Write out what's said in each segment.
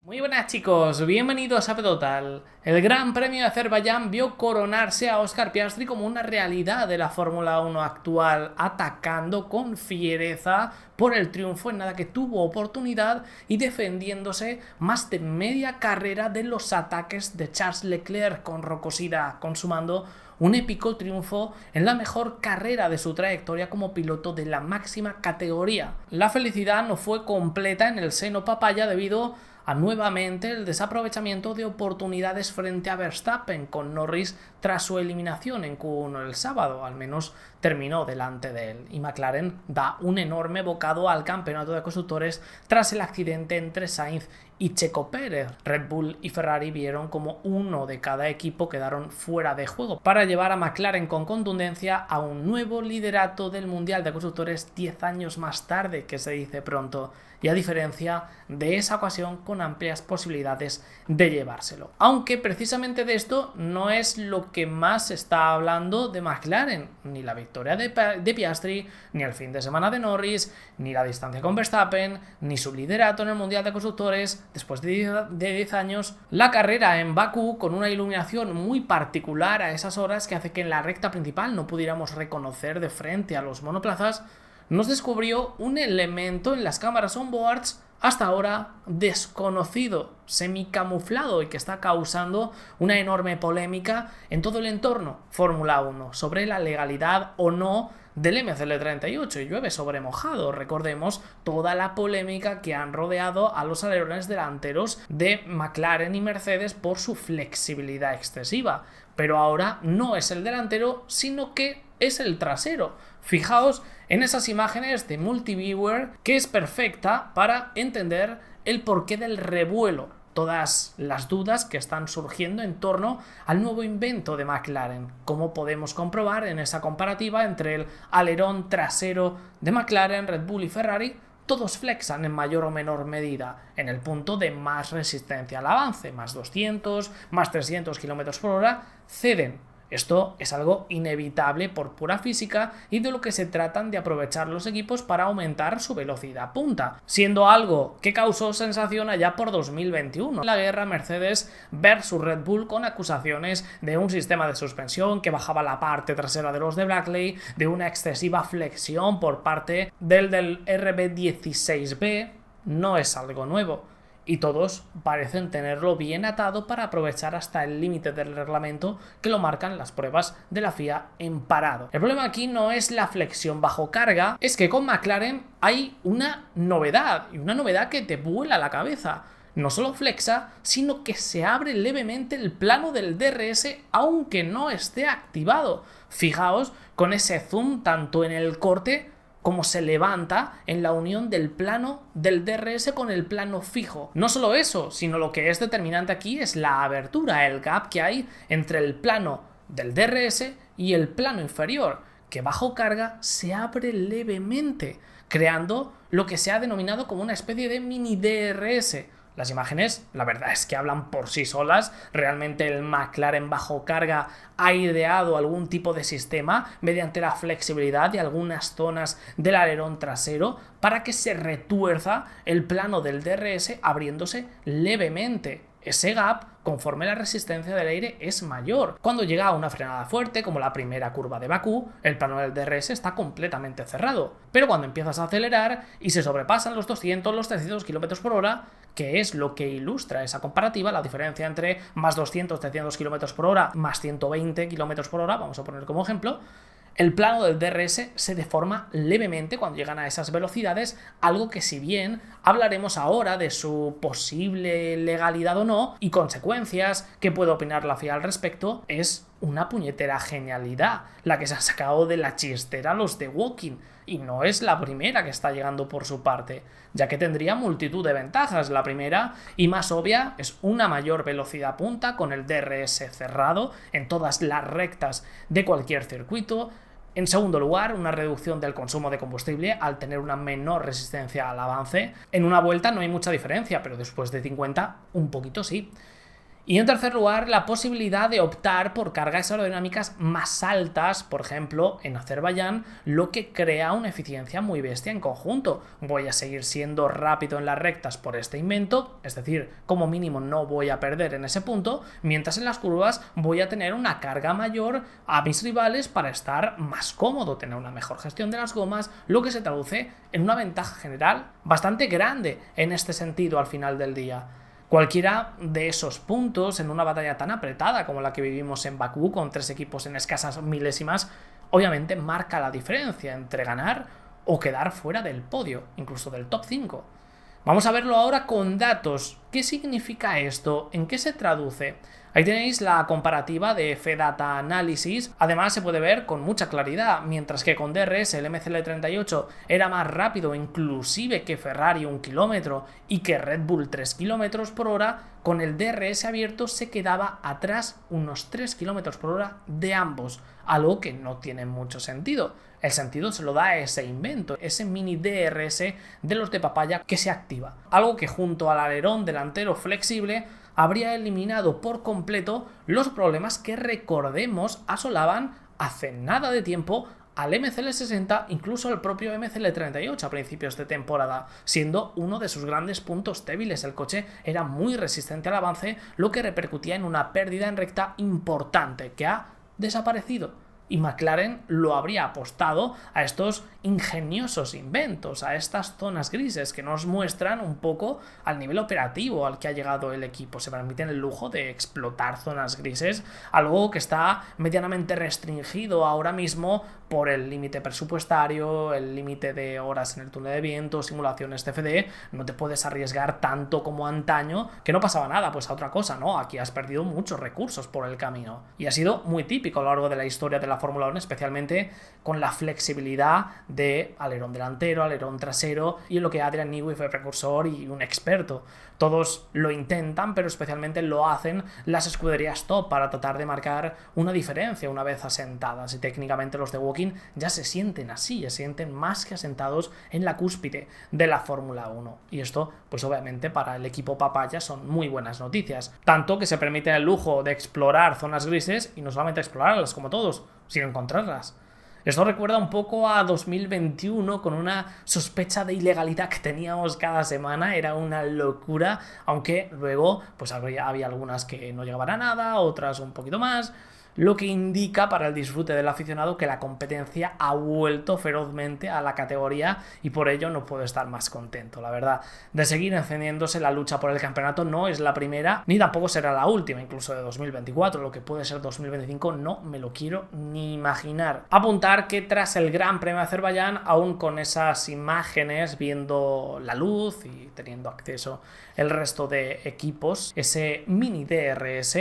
Muy buenas chicos, bienvenidos a P-Total. El Gran Premio de Azerbaiyán vio coronarse a Oscar Piastri como una realidad de la Fórmula 1 actual, atacando con fiereza por el triunfo en nada que tuvo oportunidad y defendiéndose más de media carrera de los ataques de Charles Leclerc con rocosidad, consumando un épico triunfo en la mejor carrera de su trayectoria como piloto de la máxima categoría. La felicidad no fue completa en el seno papaya debido a nuevamente el desaprovechamiento de oportunidades frente a Verstappen, con Norris tras su eliminación en Q1 el sábado, al menos terminó delante de él, y McLaren da un enorme bocado al campeonato de constructores tras el accidente entre Sainz y Checo Pérez. Red Bull y Ferrari vieron como uno de cada equipo quedaron fuera de juego para llevar a McLaren con contundencia a un nuevo liderato del Mundial de Constructores 10 años más tarde, que se dice pronto, y a diferencia de esa ocasión con amplias posibilidades de llevárselo. Aunque precisamente de esto no es lo que más se está hablando de McLaren, ni la victoria de Piastri, ni el fin de semana de Norris, ni la distancia con Verstappen, ni su liderato en el Mundial de Constructores después de 10 años. La carrera en Bakú, con una iluminación muy particular a esas horas que hace que en la recta principal no pudiéramos reconocer de frente a los monoplazas, nos descubrió un elemento en las cámaras onboards hasta ahora desconocido, semicamuflado, y que está causando una enorme polémica en todo el entorno Fórmula 1 sobre la legalidad o no del MCL38, y llueve sobre mojado. Recordemos toda la polémica que han rodeado a los alerones delanteros de McLaren y Mercedes por su flexibilidad excesiva, pero ahora no es el delantero sino que es el trasero. Fijaos en esas imágenes de multiviewer, que es perfecta para entender el porqué del revuelo, todas las dudas que están surgiendo en torno al nuevo invento de McLaren, como podemos comprobar en esa comparativa entre el alerón trasero de McLaren, Red Bull y Ferrari. Todos flexan en mayor o menor medida en el punto de más resistencia al avance, más 200, más 300 km por hora, ceden. Esto es algo inevitable por pura física y de lo que se tratan de aprovechar los equipos para aumentar su velocidad punta, siendo algo que causó sensación allá por 2021. La guerra Mercedes versus Red Bull, con acusaciones de un sistema de suspensión que bajaba la parte trasera de los de Brackley, de una excesiva flexión por parte del RB16B, no es algo nuevo. Y todos parecen tenerlo bien atado para aprovechar hasta el límite del reglamento que lo marcan las pruebas de la FIA en parado. El problema aquí no es la flexión bajo carga, es que con McLaren hay una novedad, y una novedad que te vuela la cabeza. No solo flexa, sino que se abre levemente el plano del DRS aunque no esté activado. Fijaos con ese zoom tanto en el corte como se levanta en la unión del plano del DRS con el plano fijo. No solo eso, sino lo que es determinante aquí es la abertura, el gap que hay entre el plano del DRS y el plano inferior, que bajo carga se abre levemente, creando lo que se ha denominado como una especie de mini DRS. Las imágenes, la verdad es que hablan por sí solas. Realmente el McLaren bajo carga ha ideado algún tipo de sistema mediante la flexibilidad de algunas zonas del alerón trasero para que se retuerza el plano del DRS abriéndose levemente. Ese gap, conforme la resistencia del aire es mayor. Cuando llega a una frenada fuerte, como la primera curva de Bakú, el plano del DRS está completamente cerrado. Pero cuando empiezas a acelerar y se sobrepasan los 200, los 300 km por hora, que es lo que ilustra esa comparativa, la diferencia entre más 200, 300 km por hora, más 120 km por hora, vamos a poner como ejemplo, el plano del DRS se deforma levemente cuando llegan a esas velocidades, algo que, si bien hablaremos ahora de su posible legalidad o no y consecuencias que puede opinar la FIA al respecto, es una puñetera genialidad la que se ha sacado de la chistera los de Woking, y no es la primera que está llegando por su parte, ya que tendría multitud de ventajas. La primera y más obvia es una mayor velocidad punta con el DRS cerrado en todas las rectas de cualquier circuito. En segundo lugar, una reducción del consumo de combustible al tener una menor resistencia al avance. En una vuelta no hay mucha diferencia, pero después de 50 un poquito sí. Y en tercer lugar, la posibilidad de optar por cargas aerodinámicas más altas, por ejemplo, en Azerbaiyán, lo que crea una eficiencia muy bestia en conjunto. Voy a seguir siendo rápido en las rectas por este invento, es decir, como mínimo no voy a perder en ese punto, mientras en las curvas voy a tener una carga mayor a mis rivales para estar más cómodo, tener una mejor gestión de las gomas, lo que se traduce en una ventaja general bastante grande en este sentido al final del día. Cualquiera de esos puntos en una batalla tan apretada como la que vivimos en Bakú con 3 equipos en escasas milésimas, obviamente marca la diferencia entre ganar o quedar fuera del podio, incluso del top 5. Vamos a verlo ahora con datos. ¿Qué significa esto? ¿En qué se traduce? Ahí tenéis la comparativa de Fedata Analysis. Además se puede ver con mucha claridad, mientras que con DRS el MCL38 era más rápido inclusive que Ferrari 1 km y que Red Bull 3 km por hora, con el DRS abierto se quedaba atrás unos 3 km por hora de ambos, algo que no tiene mucho sentido. El sentido se lo da ese invento, ese mini DRS de los de papaya que se activa. Algo que junto al alerón delantero flexible habría eliminado por completo los problemas que, recordemos, asolaban hace nada de tiempo al MCL60, incluso al propio MCL38 a principios de temporada, siendo uno de sus grandes puntos débiles. El coche era muy resistente al avance, lo que repercutía en una pérdida en recta importante que ha desaparecido. Y McLaren lo habría apostado a estos ingeniosos inventos, a estas zonas grises que nos muestran un poco al nivel operativo al que ha llegado el equipo. Se permiten el lujo de explotar zonas grises, algo que está medianamente restringido ahora mismo por el límite presupuestario, el límite de horas en el túnel de viento, simulaciones CFD. No te puedes arriesgar tanto como antaño, que no pasaba nada, pues a otra cosa, ¿no? Aquí has perdido muchos recursos por el camino. Y ha sido muy típico a lo largo de la historia de la Fórmula 1, especialmente con la flexibilidad de alerón delantero, alerón trasero, y en lo que Adrian Newey fue precursor y un experto. Todos lo intentan, pero especialmente lo hacen las escuderías top para tratar de marcar una diferencia una vez asentadas, y técnicamente los de Woking ya se sienten así, se sienten más que asentados en la cúspide de la Fórmula 1, y esto pues obviamente para el equipo papaya son muy buenas noticias, tanto que se permiten el lujo de explorar zonas grises, y no solamente explorarlas como todos, sino encontrarlas. Esto recuerda un poco a 2021 con una sospecha de ilegalidad que teníamos cada semana. Era una locura, aunque luego pues había algunas que no llegaban a nada, otras un poquito más, lo que indica para el disfrute del aficionado que la competencia ha vuelto ferozmente a la categoría, y por ello no puedo estar más contento, la verdad. De seguir encendiéndose la lucha por el campeonato, no es la primera, ni tampoco será la última, incluso de 2024, lo que puede ser 2025 no me lo quiero ni imaginar. Apuntar que tras el Gran Premio de Azerbaiyán, aún con esas imágenes, viendo la luz y teniendo acceso el resto de equipos, ese mini DRS,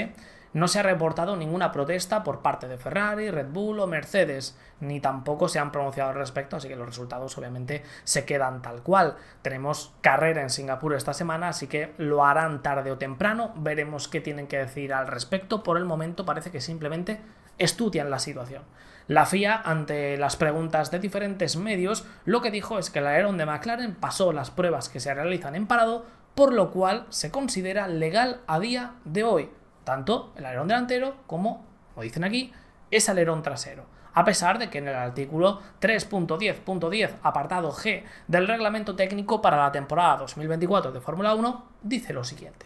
no se ha reportado ninguna protesta por parte de Ferrari, Red Bull o Mercedes, ni tampoco se han pronunciado al respecto, así que los resultados obviamente se quedan tal cual. Tenemos carrera en Singapur esta semana, así que lo harán tarde o temprano, veremos qué tienen que decir al respecto. Por el momento parece que simplemente estudian la situación. La FIA, ante las preguntas de diferentes medios, lo que dijo es que el alerón de McLaren pasó las pruebas que se realizan en parado, por lo cual se considera legal a día de hoy tanto el alerón delantero como dicen aquí, ese alerón trasero. A pesar de que en el artículo 3.10.10 apartado G del reglamento técnico para la temporada 2024 de Fórmula 1 dice lo siguiente: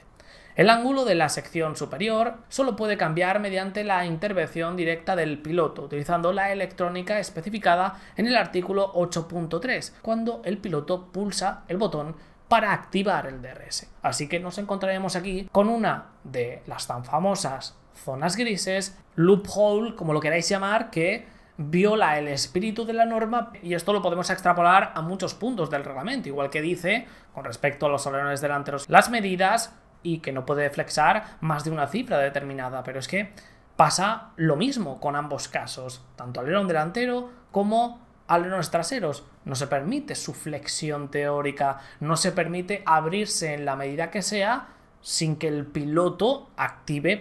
el ángulo de la sección superior solo puede cambiar mediante la intervención directa del piloto, utilizando la electrónica especificada en el artículo 8.3, cuando el piloto pulsa el botón para activar el DRS. Así que nos encontraremos aquí con una de las tan famosas zonas grises, loophole, como lo queráis llamar, que viola el espíritu de la norma, y esto lo podemos extrapolar a muchos puntos del reglamento, igual que dice, con respecto a los alerones delanteros, las medidas, y que no puede flexar más de una cifra determinada, pero es que pasa lo mismo con ambos casos, tanto alerón delantero como alerones traseros. No se permite su flexión teórica, no se permite abrirse en la medida que sea sin que el piloto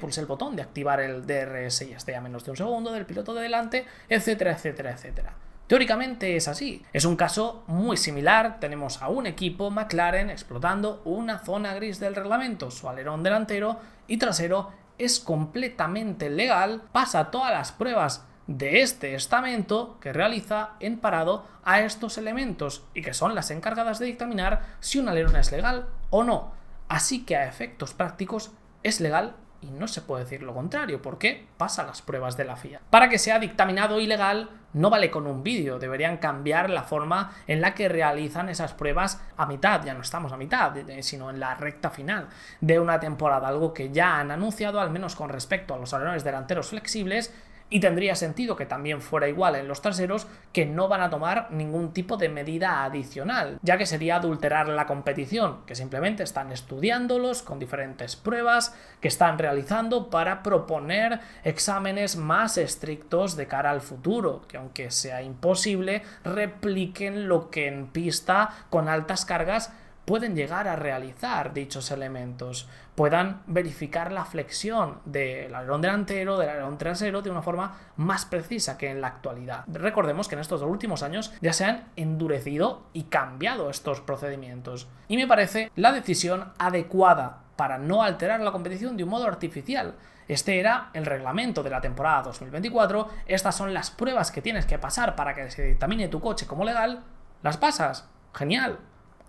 pulse el botón de activar el DRS y esté a menos de un segundo del piloto de delante, etcétera, etcétera, etcétera. Teóricamente es así. Es un caso muy similar. Tenemos a un equipo McLaren explotando una zona gris del reglamento. Su alerón delantero y trasero es completamente legal, pasa todas las pruebas de este estamento que realiza en parado a estos elementos y que son las encargadas de dictaminar si un alerón es legal o no. Así que a efectos prácticos es legal y no se puede decir lo contrario porque pasa las pruebas de la FIA. Para que sea dictaminado ilegal no vale con un vídeo, deberían cambiar la forma en la que realizan esas pruebas a mitad, ya no estamos a mitad, sino en la recta final de una temporada, algo que ya han anunciado al menos con respecto a los alerones delanteros flexibles. Y tendría sentido que también fuera igual en los traseros, que no van a tomar ningún tipo de medida adicional, ya que sería adulterar la competición, que simplemente están estudiándolos con diferentes pruebas que están realizando para proponer exámenes más estrictos de cara al futuro, que aunque sea imposible, repliquen lo que en pista con altas cargas pueden llegar a realizar dichos elementos, puedan verificar la flexión del alerón delantero, del alerón trasero de una forma más precisa que en la actualidad. Recordemos que en estos últimos años ya se han endurecido y cambiado estos procedimientos. Y me parece la decisión adecuada para no alterar la competición de un modo artificial. Este era el reglamento de la temporada 2024, estas son las pruebas que tienes que pasar para que se dictamine tu coche como legal, las pasas, genial.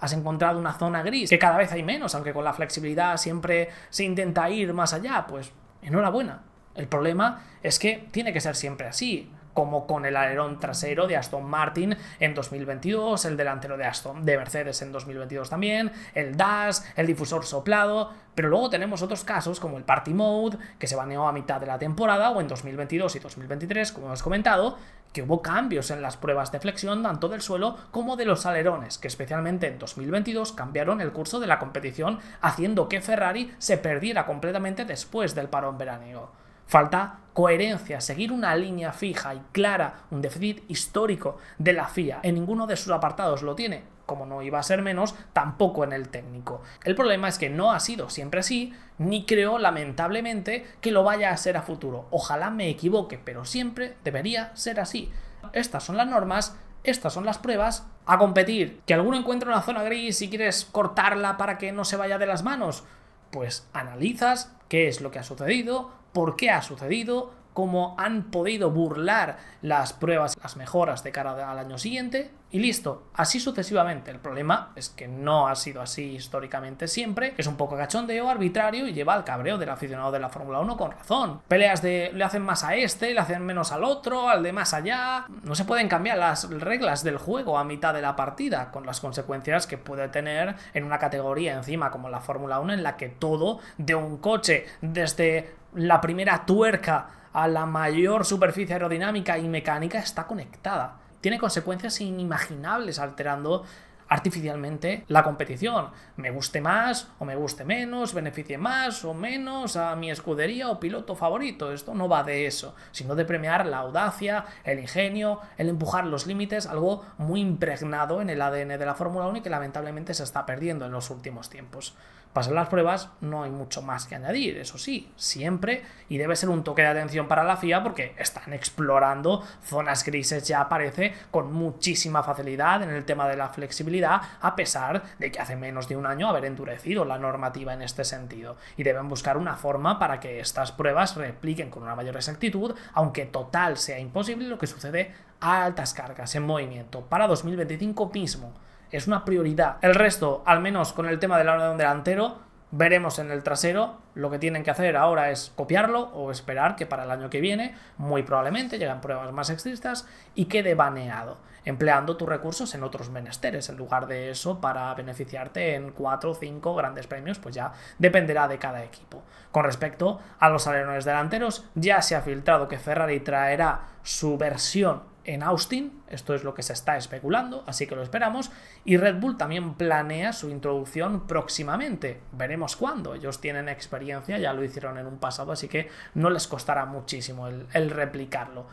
Has encontrado una zona gris, que cada vez hay menos, aunque con la flexibilidad siempre se intenta ir más allá, pues enhorabuena. El problema es que tiene que ser siempre así, como con el alerón trasero de Aston Martin en 2022, el delantero de Mercedes en 2022 también, el dash, el difusor soplado, pero luego tenemos otros casos como el Party Mode, que se baneó a mitad de la temporada, o en 2022 y 2023, como hemos comentado, que hubo cambios en las pruebas de flexión tanto del suelo como de los alerones, que especialmente en 2022 cambiaron el curso de la competición, haciendo que Ferrari se perdiera completamente después del parón veraniego. Falta coherencia, seguir una línea fija y clara, un déficit histórico de la FIA. En ninguno de sus apartados lo tiene, como no iba a ser menos, tampoco en el técnico. El problema es que no ha sido siempre así, ni creo, lamentablemente, que lo vaya a ser a futuro. Ojalá me equivoque, pero siempre debería ser así. Estas son las normas, estas son las pruebas, a competir. ¿Que alguno encuentre una zona gris y quieres cortarla para que no se vaya de las manos? Pues analizas qué es lo que ha sucedido, por qué ha sucedido, cómo han podido burlar las pruebas, las mejoras de cara al año siguiente y listo, así sucesivamente. El problema es que no ha sido así históricamente siempre, es un poco cachondeo, arbitrario y lleva al cabreo del aficionado de la Fórmula 1 con razón. Peleas de le hacen más a este, le hacen menos al otro, al de más allá. No se pueden cambiar las reglas del juego a mitad de la partida, con las consecuencias que puede tener en una categoría encima como la Fórmula 1, en la que todo de un coche, desde la primera tuerca a la mayor superficie aerodinámica y mecánica, está conectada. Tiene consecuencias inimaginables alterando artificialmente la competición. Me guste más o me guste menos, beneficie más o menos a mi escudería o piloto favorito. Esto no va de eso, sino de premiar la audacia, el ingenio, el empujar los límites, algo muy impregnado en el ADN de la Fórmula 1 y que lamentablemente se está perdiendo en los últimos tiempos. Pasan las pruebas, no hay mucho más que añadir, eso sí, siempre, y debe ser un toque de atención para la FIA porque están explorando zonas grises, ya parece, con muchísima facilidad en el tema de la flexibilidad, a pesar de que hace menos de un año haber endurecido la normativa en este sentido, y deben buscar una forma para que estas pruebas repliquen con una mayor exactitud, aunque total sea imposible lo que sucede a altas cargas en movimiento para 2025 mismo. Es una prioridad. El resto, al menos con el tema del alerón delantero, veremos en el trasero. Lo que tienen que hacer ahora es copiarlo o esperar que para el año que viene, muy probablemente, lleguen pruebas más estrictas y quede baneado, empleando tus recursos en otros menesteres. En lugar de eso, para beneficiarte en 4 o 5 grandes premios, pues ya dependerá de cada equipo. Con respecto a los alerones delanteros, ya se ha filtrado que Ferrari traerá su versión en Austin, esto es lo que se está especulando, así que lo esperamos, y Red Bull también planea su introducción próximamente, veremos cuándo. Ellos tienen experiencia, ya lo hicieron en un pasado, así que no les costará muchísimo el replicarlo.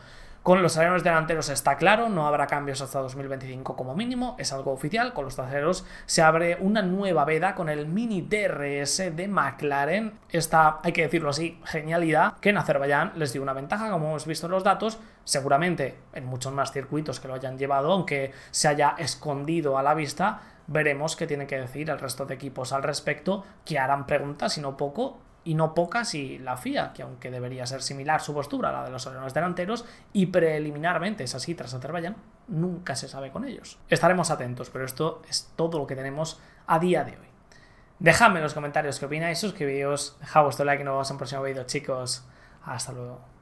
Con los alerones delanteros está claro, no habrá cambios hasta 2025 como mínimo, es algo oficial. Con los traseros se abre una nueva veda con el Mini DRS de McLaren. Esta, hay que decirlo así, genialidad que en Azerbaiyán les dio una ventaja, como hemos visto en los datos. Seguramente en muchos más circuitos que lo hayan llevado, aunque se haya escondido a la vista, veremos qué tienen que decir el resto de equipos al respecto, que harán preguntas y no pocas, y la FIA, que aunque debería ser similar su postura a la de los alerones delanteros, y preliminarmente es así tras Azerbaiyán, nunca se sabe con ellos. Estaremos atentos, pero esto es todo lo que tenemos a día de hoy. Dejadme en los comentarios qué opináis, suscribíos, dejad vuestro like y nos vemos en el próximo vídeo, chicos. Hasta luego.